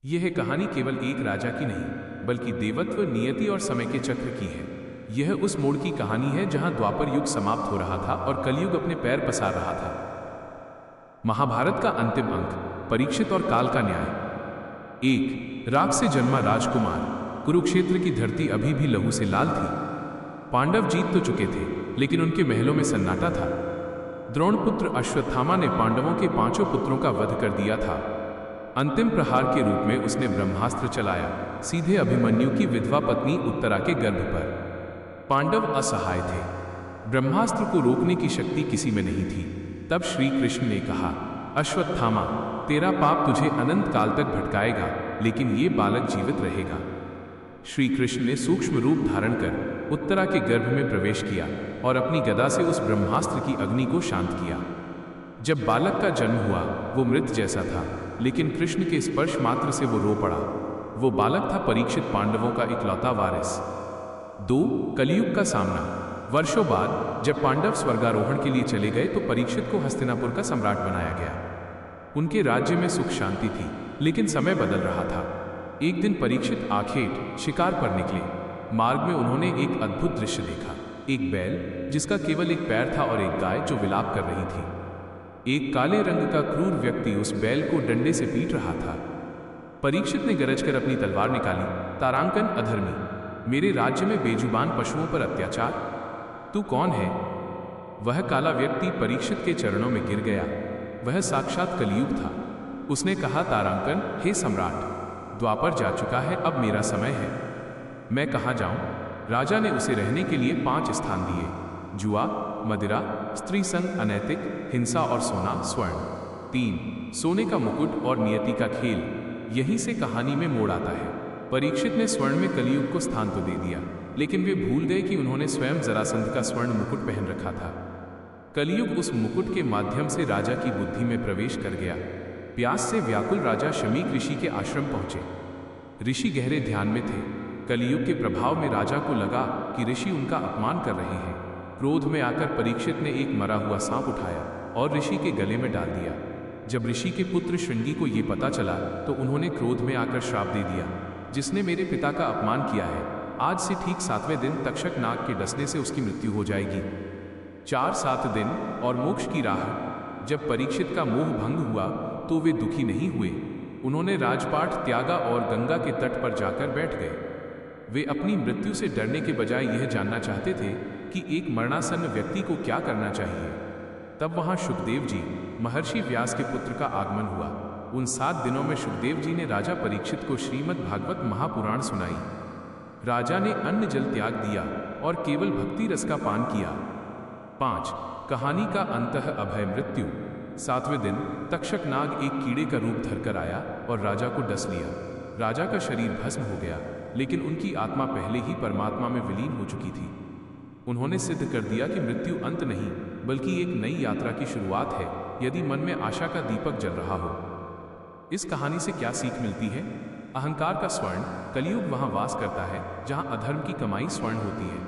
यह कहानी केवल एक राजा की नहीं, बल्कि देवत्व, नियति और समय के चक्र की है। यह उस मोड़ की कहानी है जहां द्वापर युग समाप्त हो रहा था और कलयुग अपने पैर पसार रहा था। महाभारत का अंतिम अंक, परीक्षित और काल का न्याय। एक राग से जन्मा राजकुमार। कुरुक्षेत्र की धरती अभी भी लहू से लाल थी। पांडव जीत तो चुके थे, लेकिन उनके महलों में सन्नाटा था। द्रोणपुत्र अश्वत्थामा ने पांडवों के 5 पुत्रों का वध कर दिया था। अंतिम प्रहार के रूप में उसने ब्रह्मास्त्र चलाया, सीधे अभिमन्यु की विधवा पत्नी उत्तरा के गर्भ पर। पांडव असहाय थे। ब्रह्मास्त्र को रोकने की शक्ति किसी में नहीं थी। तब श्री कृष्ण ने कहा, अश्वत्थामा, तेरा पाप तुझे अनंत काल तक भटकाएगा, लेकिन ये बालक जीवित रहेगा। श्री कृष्ण ने सूक्ष्म रूप धारण कर उत्तरा के गर्भ में प्रवेश किया और अपनी गदा से उस ब्रह्मास्त्र की अग्नि को शांत किया। जब बालक का जन्म हुआ, वो मृत जैसा था, लेकिन कृष्ण के स्पर्श मात्र से वो रो पड़ा। वो बालक था परीक्षित, पांडवों का इकलौता वारिस। 2 कलयुग का सामना। वर्षों बाद जब पांडव स्वर्गारोहण के लिए चले गए, तो परीक्षित को हस्तिनापुर का सम्राट बनाया गया। उनके राज्य में सुख शांति थी, लेकिन समय बदल रहा था। एक दिन परीक्षित आखेट शिकार पर निकले। मार्ग में उन्होंने एक अद्भुत दृश्य देखा। एक बैल जिसका केवल एक पैर था और एक गाय जो विलाप कर रही थी। एक काले रंग का क्रूर व्यक्ति उस बैल को डंडे से पीट रहा था। परीक्षित ने गरजकर अपनी तलवार निकाली, तारांकन, अधर्मी, मेरे राज्य में बेजुबान पशुओं पर अत्याचार, तू कौन है? वह काला व्यक्ति परीक्षित के चरणों में गिर गया। वह साक्षात कलयुग था। उसने कहा, तारांकन, हे सम्राट, द्वापर जा चुका है, अब मेरा समय है। मैं कहाँ जाऊं? राजा ने उसे रहने के लिए 5 स्थान दिए। जुआ, मदिरा, स्त्री संग, अनैतिक, हिंसा और सोना, स्वर्ण। 3 सोने का मुकुट और नियति का खेल। यहीं से कहानी में मोड़ आता है। परीक्षित ने स्वर्ण में कलयुग को स्थान तो दे दिया, लेकिन वे भूल गए कि उन्होंने स्वयं जरासंध का स्वर्ण मुकुट पहन रखा था। कलयुग उस मुकुट के माध्यम से राजा की बुद्धि में प्रवेश कर गया। प्यास से व्याकुल राजा शमीक ऋषि के आश्रम पहुंचे। ऋषि गहरे ध्यान में थे। कलयुग के प्रभाव में राजा को लगा कि ऋषि उनका अपमान कर रहे हैं। क्रोध में आकर परीक्षित ने एक मरा हुआ सांप उठाया और ऋषि के गले में डाल दिया। जब ऋषि के पुत्र श्रृंगी को यह पता चला, तो उन्होंने क्रोध में आकर श्राप दे दिया, जिसने मेरे पिता का अपमान किया है, आज से ठीक 7वें दिन तक्षक नाग के डसने से उसकी मृत्यु हो जाएगी। 4-7 दिन और मोक्ष की राह। जब परीक्षित का मोह भंग हुआ, तो वे दुखी नहीं हुए। उन्होंने राजपाट त्यागा और गंगा के तट पर जाकर बैठ गए। वे अपनी मृत्यु से डरने के बजाय यह जानना चाहते थे कि एक मरणासन्न व्यक्ति को क्या करना चाहिए। तब वहां सुखदेव जी, महर्षि व्यास के पुत्र, का आगमन हुआ। उन 7 दिनों में सुखदेव जी ने राजा परीक्षित को श्रीमद् भागवत महापुराण सुनाई। राजा ने अन्न जल त्याग दिया और केवल भक्ति रस का पान किया। 5 कहानी का अंतः अभय मृत्यु। 7वें दिन तक्षक नाग एक कीड़े का रूप धरकर आया और राजा को डस लिया। राजा का शरीर भस्म हो गया, लेकिन उनकी आत्मा पहले ही परमात्मा में विलीन हो चुकी थी। उन्होंने सिद्ध कर दिया कि मृत्यु अंत नहीं, बल्कि एक नई यात्रा की शुरुआत है, यदि मन में आशा का दीपक जल रहा हो। इस कहानी से क्या सीख मिलती है? अहंकार का स्वर्ण, कलयुग वहां वास करता है जहां अधर्म की कमाई स्वर्ण होती है।